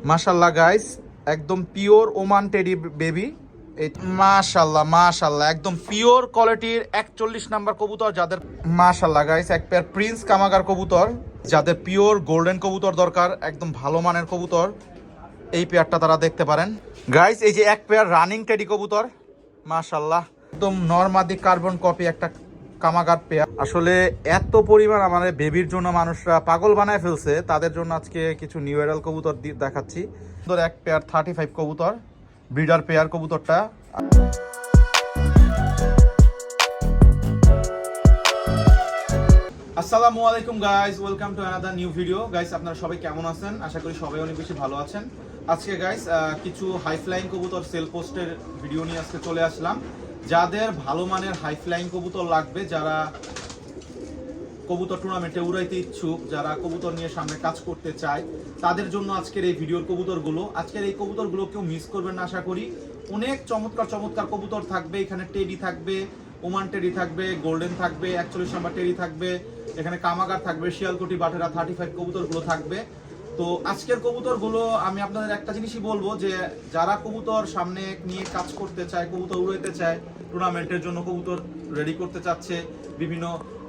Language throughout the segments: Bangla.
মাশাল্লাহ গাইস, একদম পিওর ওমান টেডি বেবি। মাশাল্লাহ মাশাল্লাহ, একদম পিওর কোয়ালিটির 41 নাম্বার কবুতর যাদের। মাশাল্লাহ গাইস, এক পেয়ার প্রিন্স কামাগার কবুতর যাদের পিওর গোল্ডেন কবুতর দরকার, একদম ভালো মানের কবুতর, এই পেয়ারটা তারা দেখতে পারেন গাইস। এই যে এক পেয়ার রানিং টেডি কবুতর, মাশাল্লাহ একদম নরমাদি কার্বন কপি একটা কামাগার পেয়ার। আসলে এত পরিমাণ আমাদের বেবির জন্য মানুষরা পাগল বানায় ফেলছে, তাদের জন্য আজকে কিছু নিউ এরাল কবুতর দেখাচ্ছি। সুন্দর এক পেয়ার 35 কবুতর, ব্রিডার পেয়ার কবুতরটা। আসসালামু আলাইকুম guys, welcome to another new video. Guys আপনারা সবাই কেমন আছেন? আশা করি সবাই অনেক বেশি ভালো আছেন। আজকে গাইস কিছু হাই ফ্লাইং কবুতর সেল পোস্টের ভিডিও নিয়ে আজকে চলে আসলাম। যাদের ভালো মানের হাই ফ্লাইং কবুতর লাগবে, যারা কবুতর টুর্নামেন্টে উড়াইতে ইচ্ছুক, যারা কবুতর নিয়ে সামনে কাজ করতে চায়, তাদের জন্য আজকের এই ভিডিওর কবুতরগুলো। আজকের এই কবুতরগুলো কেউ মিস করবেন না আশা করি। অনেক চমৎকার চমৎকার কবুতর থাকবে এখানে। টেডি থাকবে, ওমান টেডি থাকবে, গোল্ডেন থাকবে, 41 নাম্বার টেডি থাকবে, এখানে কামাগার থাকবে, শিয়ালকুটি বাটেরা 35 কবুতরগুলো থাকবে। তো আজকের কবুতরগুলো আমি আপনাদের একটা জিনিসই বলবো, যে যারা কবুতর সামনে নিয়ে কাজ করতে চায়, কবুতর উড়াইতে চায়, টুর্নামেন্টের জন্য কবুতর রেডি করতে চাচ্ছে, বিভিন্ন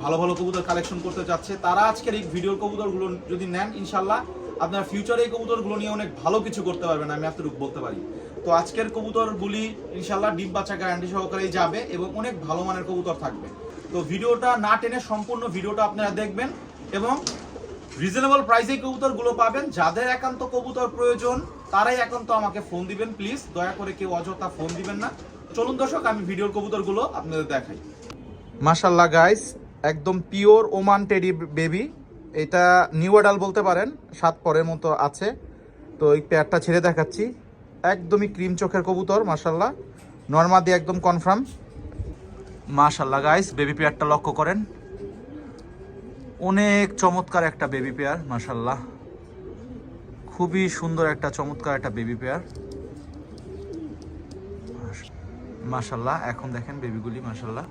ভালো ভালো কবুতর কালেকশন করতে চাচ্ছে, তারা আজকের এই ভিডিওর কবুতরগুলো যদি নেন, ইনশাল্লাহ আপনার ফিউচারে এই কবুতরগুলো নিয়ে অনেক ভালো কিছু করতে পারবেন, আমি এতটুকু বলতে পারি। তো আজকের কবুতরগুলি ইনশাল্লাহ ডিম বাচ্চা গ্যারান্টি সহকারেই যাবে এবং অনেক ভালো মানের কবুতর থাকবে। তো ভিডিওটা না টেনে সম্পূর্ণ ভিডিওটা আপনারা দেখবেন এবং রিজনেবল প্রাইসে কবুতরগুলো পাবেন। যাদের একান্ত কবুতর প্রয়োজন তারাই একান্ত আমাকে ফোন দিবেন, প্লিজ দয়া করে কেউ অযথা ফোন দিবেন না। চলুন দর্শক, আমি ভিডিওর কবুতরগুলো আপনাদের দেখাই। মাশাআল্লাহ গাইস, একদম পিওর ওমান টেডি বেবি। এটা নিউ অ্যাডাল বলতে পারেন, 7 পরের মতো আছে। তো এই পেয়ারটা ছেড়ে দেখাচ্ছি, একদমই ক্রিম চোখের কবুতর, মাশাআল্লাহ নরমাদি একদম কনফার্ম। মাশাআল্লাহ গাইস, বেবি পেয়ারটা লক্ষ্য করেন, অনেক চমৎকার একটা বেবি পেয়ার, মাশাআল্লাহ খুবই সুন্দর একটা চমৎকার একটা বেবি পেয়ার, মাশাআল্লাহ। এখন দেখেন বেবিগুলি, মাশাআল্লাহ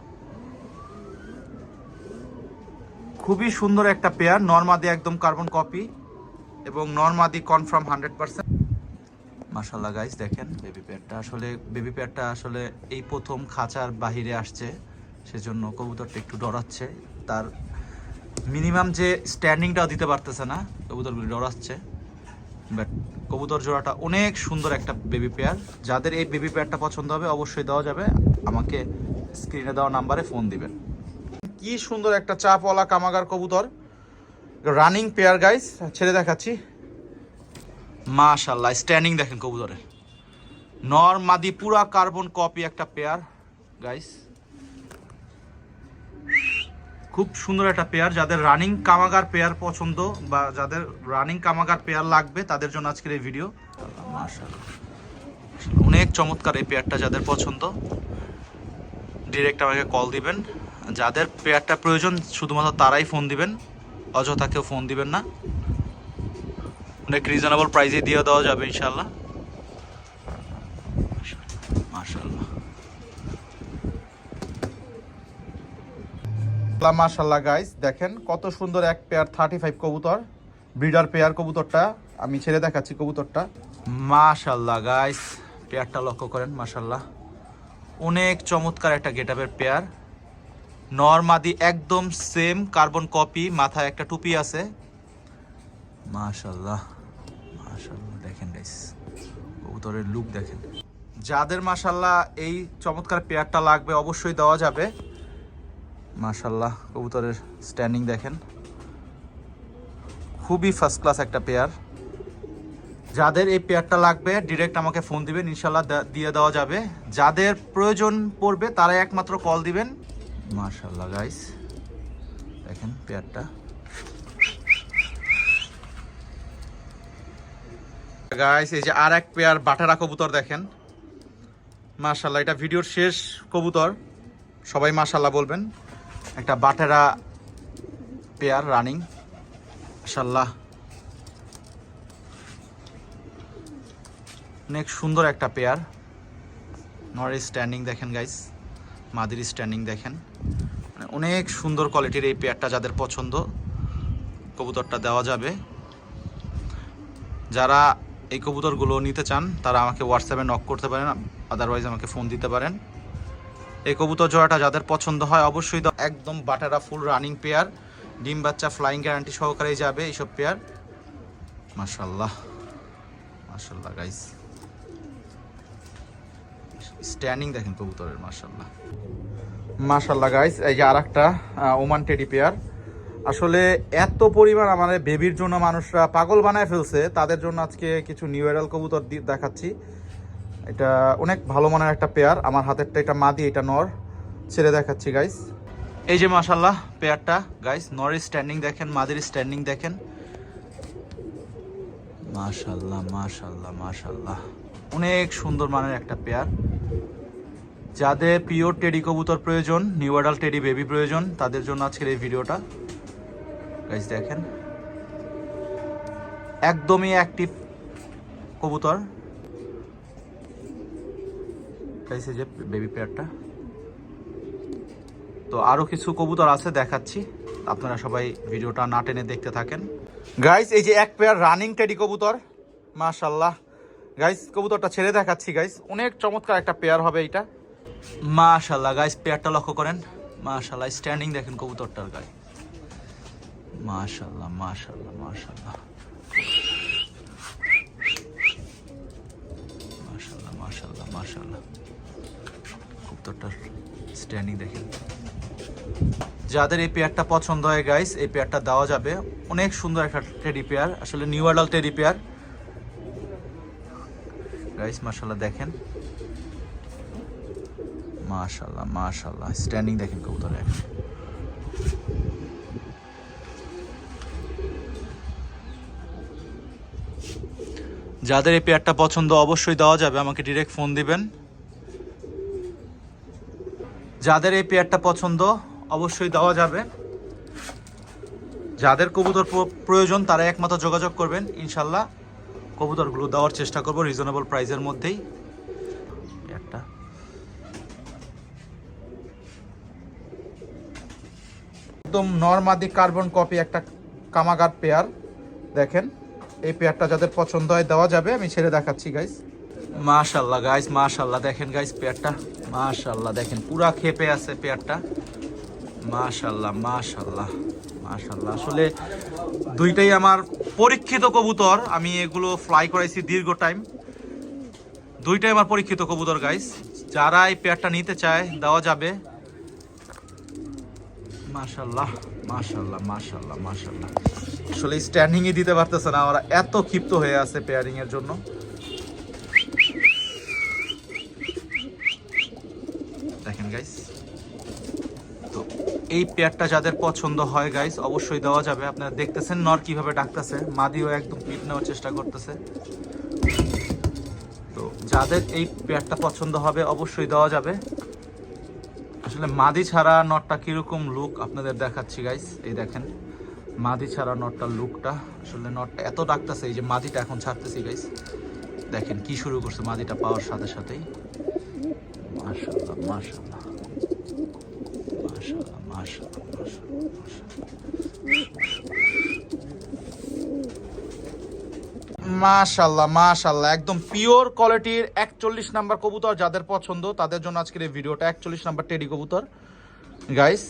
খুবই সুন্দর একটা পেয়ার, নরমাদি একদম কার্বন কপি এবং নরমাদি কনফার্ম 100%। মাশাআল্লাহ গাইস, দেখেন বেবি পেয়ারটা। আসলে বেবি পেয়ারটা আসলে এই প্রথম খাঁচার বাহিরে আসছে, সেজন্য কবুতরটা একটু ডরাচ্ছে। তার মিনিমাম যে স্ট্যান্ডিংটাও দিতে পারতেছে না, কবুতরগুলি ডরাচ্ছে। বাট কবুতর জোড়াটা অনেক সুন্দর একটা বেবি পেয়ার। যাদের এই বেবি পেয়ারটা পছন্দ হবে অবশ্যই দেওয়া যাবে, আমাকে স্ক্রিনে দেওয়া নাম্বারে ফোন দিবেন। কি সুন্দর একটা চাপওয়ালা কামাগার কবুতর, রানিং পেয়ার গাইস, ছেড়ে দেখাচ্ছি। মাশাআল্লাহ স্ট্যান্ডিং দেখেন কবুতরের, নর মাদি পুরা কার্বন কপি একটা পেয়ার গাইস, খুব সুন্দর একটা পেয়ার। যাদের রানিং কামাগার পেয়ার পছন্দ বা যাদের রানিং কামাগার পেয়ার লাগবে তাদের জন্য আজকের এই ভিডিও। মাশাআল্লাহ অনেক চমৎকার এই পেয়ারটা, যাদের পছন্দ ডিরেক্ট আমাকে কল দিবেন। যাদের পেয়ারটা প্রয়োজন শুধুমাত্র তারাই ফোন দিবেন, অযথা কেউ ফোন দিবেন না। অনেক রিজনেবল প্রাইসে দিয়ে দেওয়া যাবে ইনশাল্লাহ। মাশাআল্লাহ মাশাআল্লাহ গাইস, দেখেন কত সুন্দর এক পেয়ার 35 কবুতর, ব্রিডার পেয়ার কবুতরটা। আমি ছেড়ে দেখাচ্ছি কবুতরটা। মাশাআল্লাহ গাইস, পেয়ারটা লক্ষ্য করেন, মাশাআল্লাহ অনেক চমৎকার একটা গেটআপের পেয়ার, নরমাদি একদম সেম কার্বন কপি, মাথায় একটা টুপি আছে, মাশাআল্লাহ মাশাআল্লাহ। দেখেন গাইস কবুতরের লুক দেখেন। যাদের মাশাআল্লাহ এই চমৎকার পেয়ারটা লাগবে অবশ্যই দেওয়া যাবে। মাশাআল্লাহ কবুতরের স্ট্যান্ডিং দেখেন, খুবই ফার্স্ট ক্লাস একটা পেয়ার। যাদের এই পেয়ারটা লাগবে ডিরেক্ট আমাকে ফোন দিবেন, ইনশাআল্লাহ দিয়ে দেওয়া যাবে। যাদের প্রয়োজন পড়বে তারা একমাত্র কল দিবেন। মাশাআল্লাহ গাইস, দেখেন পেয়ারটা। গাইস এই যে আর এক পেয়ার বাটেরা কবুতর দেখেন, মাশাআল্লাহ এটা ভিডিওর শেষ কবুতর, সবাই মাশাআল্লাহ বলবেন। একটা বাটেরা পেয়ার রানিং, মাশাআল্লাহ অনেক সুন্দর একটা পেয়ার। নরের স্ট্যান্ডিং দেখেন গাইস, মাদির স্ট্যান্ডিং দেখেন, অনেক সুন্দর কোয়ালিটির এই পেয়ারটা। যাদের পছন্দ কবুতরটা দেওয়া যাবে। যারা এই কবুতরগুলো নিতে চান তারা আমাকে হোয়াটসঅ্যাপে নক করতে পারেন, আদারওয়াইজ আমাকে ফোন দিতে পারেন। এই কবুতর জোড়াটা যাদের পছন্দ হয় অবশ্যই একদম বাটারা ফুল রানিং পেয়ার, ডিম বাচ্চা ফ্লাইং গ্যারান্টি সহকারেই যাবে এইসব পেয়ার। মাশাআল্লাহ মাশাআল্লাহ গাইস, স্ট্যান্ডিং দেখেন কবুতরের, মাশাআল্লাহ মাশাআল্লাহ গাইস। এই যে আরেকটা ওমান টেডি পেয়ার, আসলে এত পরিমাণ আমাদের বেবির জন্য মানুষরা পাগল বানায় ফেলছে, তাদের জন্য আজকে কিছু নিউ এরাল কবুতর দেখাচ্ছি। এটা অনেক ভালো মানের একটা পেয়ার, আমার হাতেরটা এটা মাদি, এটা নর, ছেড়ে দেখাচ্ছি গাইস। এই যে মাশাআল্লাহ পেয়ারটা গাইস, নরের স্ট্যান্ডিং দেখেন, মাদির স্ট্যান্ডিং দেখেন, মাশাআল্লাহ মাশাআল্লাহ মাশাআল্লাহ, অনেক সুন্দর মানের একটা পেয়ার। যাদের পিওর টেডি কবুতর প্রয়োজন, নিউ অ্যাডাল টেডি বেবি প্রয়োজন, তাদের জন্য আজকের এই ভিডিওটা গাইস। দেখেন একদমই অ্যাক্টিভ কবুতর গাইস, এই যে বেবি পেয়ারটা। তো আরও কিছু কবুতর আছে দেখাচ্ছি, আপনারা সবাই ভিডিওটা না টেনে দেখতে থাকেন গাইস। এই যে এক পেয়ার রানিং টেডি কবুতর, মাশাআল্লাহ গাইস, কবুতরটা ছেড়ে দেখাচ্ছি গাইস, অনেক চমৎকার একটা পেয়ার হবে এইটা, মাশাআল্লাহ গাইস। পেয়ারটা লক্ষ্য করেন, মাশাআল্লাহ স্ট্যান্ডিং দেখেন কবুতরটার গায়ে, মাশাআল্লাহ মাশাআল্লাহ মাশাআল্লাহ মাশাআল্লাহ মাশাআল্লাহ মাশাআল্লাহ, কবুতরটার স্ট্যান্ডিং দেখেন। যাদের এই পেয়ারটা পছন্দ হয় গাইস, এই পেয়ারটা দেওয়া যাবে, অনেক সুন্দর একটা টেডি পেয়ার, আসলে new adult teddy pair guys, মাশাআল্লাহ দেখেন, মাশাআল্লাহ মাশাআল্লাহ স্ট্যান্ডিং দেখেন কবুতরের। যাদের এই পেয়ারটা পছন্দ অবশ্যই দেওয়া যাবে, আমাকে ডিরেক্ট ফোন দিবেন। যাদের এই পেয়ারটা পছন্দ অবশ্যই দেওয়া যাবে, যাদের কবুতর প্রয়োজন তারা একমাত্র যোগাযোগ করবেন, ইনশাল্লাহ কবুতরগুলো দেওয়ার চেষ্টা করব রিজনেবল প্রাইসের মধ্যেই। পেয়ারটা একদম নরমাদি কার্বন কপি একটা কামাগার পেয়ার দেখেন। এই পেয়ারটা যাদের পছন্দ হয় দেওয়া যাবে, আমি ছেড়ে দেখাচ্ছি গাইস। মাশাআল্লাহ গাইস, মাশাআল্লাহ দেখেন গাইস পেয়ারটা, মাশাআল্লাহ দেখেন পুরা খেপে আছে পেয়ারটা, মাশাআল্লাহ মাশাআল্লাহ মাশাআল্লাহ। আসলে দুইটাই আমার পরীক্ষিত কবুতর, আমি এগুলো ফ্লাই করাইছি দীর্ঘ টাইম, দুইটাই আমার পরীক্ষিত কবুতর গাইস। যারা এই পেয়ারটা নিতে চায় দেওয়া যাবে, মাশাআল্লাহ মাশাআল্লাহ মাশাআল্লাহ মাশাআল্লাহ। আসলে স্ট্যান্ডিংই দিতে পারতেছে না, ওরা এত ক্ষিপ্ত হয়ে আছে পেয়ারিং এর জন্য। দেখেন গাইস, তো এই পেয়ারটা যাদের পছন্দ হয় গাইস অবশ্যই দেওয়া যাবে। আপনারা দেখতেছেন নর কিভাবে ডাকতেছে, মাদিও একদম পিট নেওয়ার চেষ্টা করতেছে। তো যাদের এই পেয়ারটা পছন্দ হবে অবশ্যই দেওয়া যাবে। আসলে মাদি ছাড়া নটটা কিরকম লুক আপনাদের দেখাচ্ছি গাইস, এই দেখেন মাদি ছাড়া নটটার লুকটা, আসলে নটটা এত ডাকতেছে, এই যে মাদিটা এখন ছাড়তেছি গাইস, দেখেন কি শুরু করছে মাদিটা পাওয়ার সাথে সাথেই, মাশাআল্লাহ মাশাআল্লাহ মাশাআল্লাহ মাশাআল্লাহ মাশাআল্লাহ মাশাআল্লাহ, একদম পিওর কোয়ালিটির 41 নাম্বার কবুতর যাদের পছন্দ তাদের জন্য আজকের এই ভিডিওটা। 41 নাম্বার টেডি কবুতর গাইস,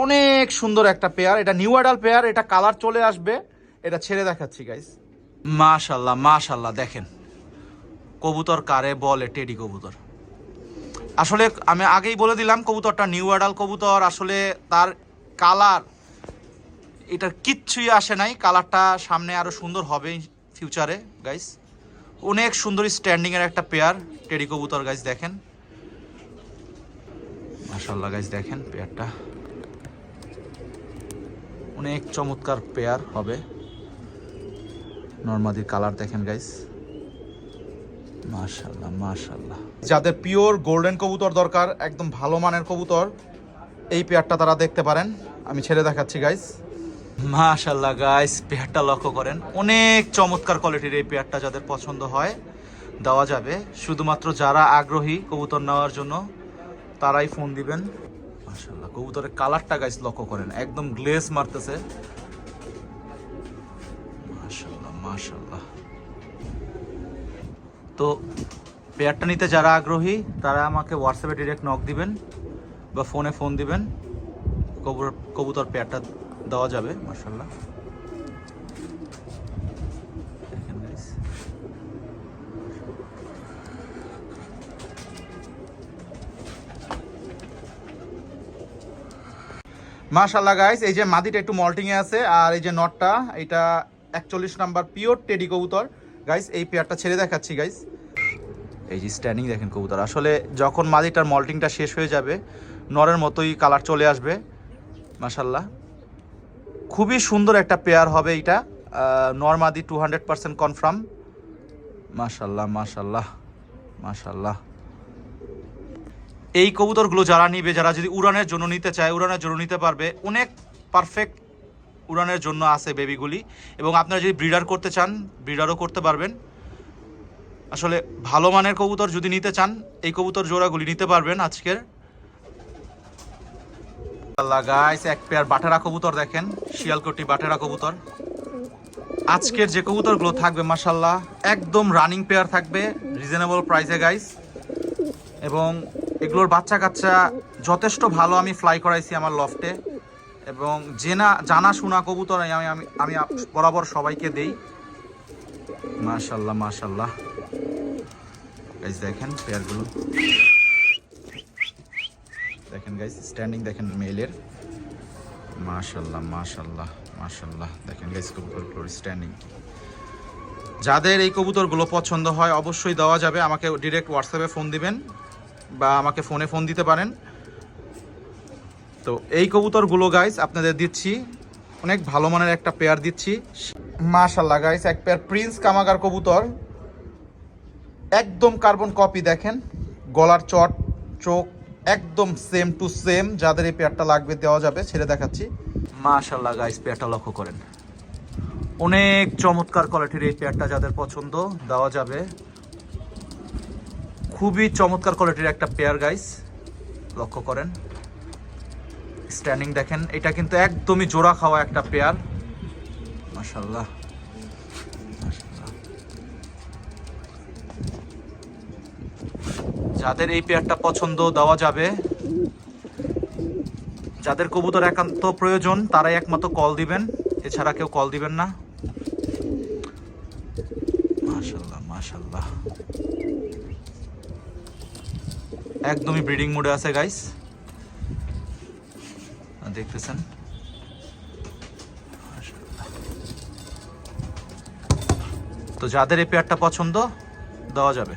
অনেক সুন্দর একটা পেয়ার, এটা নিউ অ্যাডাল পেয়ার, এটা কালার চলে আসবে, এটা ছেড়ে দেখাচ্ছি গাইস। মাশাআল্লাহ মাশাআল্লাহ দেখেন কবুতর কারে বলে টেডি কবুতর। আসলে আমি আগেই বলে দিলাম কবুতরটা নিউ অ্যাডাল কবুতর, আসলে তার কালার এটা কিচ্ছুই আসে নাই, কালারটা সামনে আরো সুন্দর হবে ফিউচারে গাইস। অনেক সুন্দর স্ট্যান্ডিং এর একটা পেয়ার টেডি কবুতর গাইস, দেখেন মাশাআল্লাহ গাইস, দেখেন পেয়ারটা অনেক চমৎকার পেয়ার হবে। নরমাদির কালার দেখেন গাইস, মাশাআল্লাহ মাশাআল্লাহ। যাদের পিওর গোল্ডেন কবুতর দরকার, একদম ভালো মানের কবুতর, এই পেয়ারটা তারা দেখতে পারেন, আমি ছেড়ে দেখাচ্ছি গাইস। মাশাআল্লাহ গাইস, পেয়ারটা লক্ষ্য করেন, অনেক চমৎকার কোয়ালিটির এই পেয়ারটা যাদের পছন্দ হয় দেওয়া যাবে। শুধুমাত্র যারা আগ্রহী কবুতর নেওয়ার জন্য তারাই ফোন দিবেন। মাশাআল্লাহ কবুতরের কালারটা গাইস লক্ষ্য করেন, একদম গ্লেজ মারতেছে, মাশাআল্লাহ মাশাআল্লাহ তো পেয়ারটা নিতে যারা আগ্রহী তারা আমাকে হোয়াটসঅ্যাপে ডিরেক্ট নক দিবেন বা ফোনে ফোন দিবেন, কবুতর পেয়ারটা দেওয়া যাবে। মাশাআল্লাহ, দেখেন গাইস। মাশাআল্লাহ গাইস, এই যে মাদিটা একটু মল্টিং এ আছে, আর এই যে নটটা এটা 41 নাম্বার পিওর টেডি কবুতর। গাইস এই পেয়ারটা ছেড়ে দেখাচ্ছি গাইস। এই যে স্ট্যান্ডিং দেখেন কবুতর, আসলে যখন মাদিটার মল্টিংটা শেষ হয়ে যাবে নরের মতোই কালার চলে আসবে। মাশাআল্লাহ, খুবই সুন্দর একটা পেয়ার হবে এটা। নর মাদি 200% কনফার্ম। মাশাআল্লাহ মাশাআল্লাহ মাশাআল্লাহ। এই কবুতরগুলো যারা নিবে, যারা যদি উড়ানের জন্য নিতে চায় উড়ানের জন্য নিতে পারবে। অনেক পারফেক্ট উড়ানের জন্য আছে বেবিগুলি, এবং আপনারা যদি ব্রিডার করতে চান ব্রিডারও করতে পারবেন। আসলে ভালো মানের কবুতর যদি নিতে চান এই কবুতর জোড়াগুলি নিতে পারবেন আজকের। আল্লাহ গাইস, এক পেয়ার বাটেরা কবুতর দেখেন, শিয়ালকোটি বাটেরা কবুতর। আজকের যে কবুতরগুলো থাকবে মাশাআল্লাহ একদম রানিং পেয়ার থাকবে, রিজনেবল প্রাইসে গাইস। এবং এগুলোর বাচ্চা কাচ্চা যথেষ্ট ভালো আমি ফ্লাই করাইছি আমার লফটে, এবং জানা শোনা কবুতর আমি বরাবর সবাইকে দেই। মাশাআল্লাহ মাশাআল্লাহ গাইস, দেখেন পেয়ারগুলো দেখেন গাইস, স্ট্যান্ডিং দেখেন মেলের। মাশাআল্লাহ মাশাআল্লাহ মাশাআল্লাহ, দেখেন গাইস কবুতরগুলোর স্ট্যান্ডিং। যাদের এই কবুতরগুলো পছন্দ হয় অবশ্যই দেওয়া যাবে, আমাকে ডিরেক্ট হোয়াটসঅ্যাপে ফোন দিবেন বা আমাকে ফোনে ফোন দিতে পারেন। তো এই কবুতরগুলো গাইস আপনাদের দিচ্ছি, অনেক ভালো মানের একটা পেয়ার দিচ্ছি। মাশাআল্লাহ গাইস, এক পেয়ার প্রিন্স কামাগার কবুতর, একদম কার্বন কপি। দেখেন গলার চট চোখ একদম সেম টু সেম। যাদের এই পেয়ারটা লাগবে দেওয়া যাবে, ছেড়ে দেখাচ্ছি। মাশাআল্লাহ গাইস, পেয়ারটা লক্ষ্য করেন, অনেক চমৎকার কোয়ালিটির এই পেয়ারটা। যাদের পছন্দ দেওয়া যাবে, খুবই চমৎকার কোয়ালিটির একটা পেয়ার গাইস, লক্ষ্য করেন স্ট্যান্ডিং দেখেন। এটা কিন্তু একদমই জোড়া খাওয়া একটা পেয়ার। মাশাআল্লাহ মাশাআল্লাহ। যাদের এই পেয়ারটা পছন্দ দেওয়া যাবে, যাদের কবুতর একান্ত প্রয়োজন তারাই একমাত্র কল দিবেন, এছাড়া কেউ কল দিবেন না। মাশাআল্লাহ মাশাআল্লাহ, একদমই ব্রিডিং মুডে আছে গাইস, দেখতেছেন। তো যাদের এই পেয়ারটা পছন্দ দেওয়া যাবে।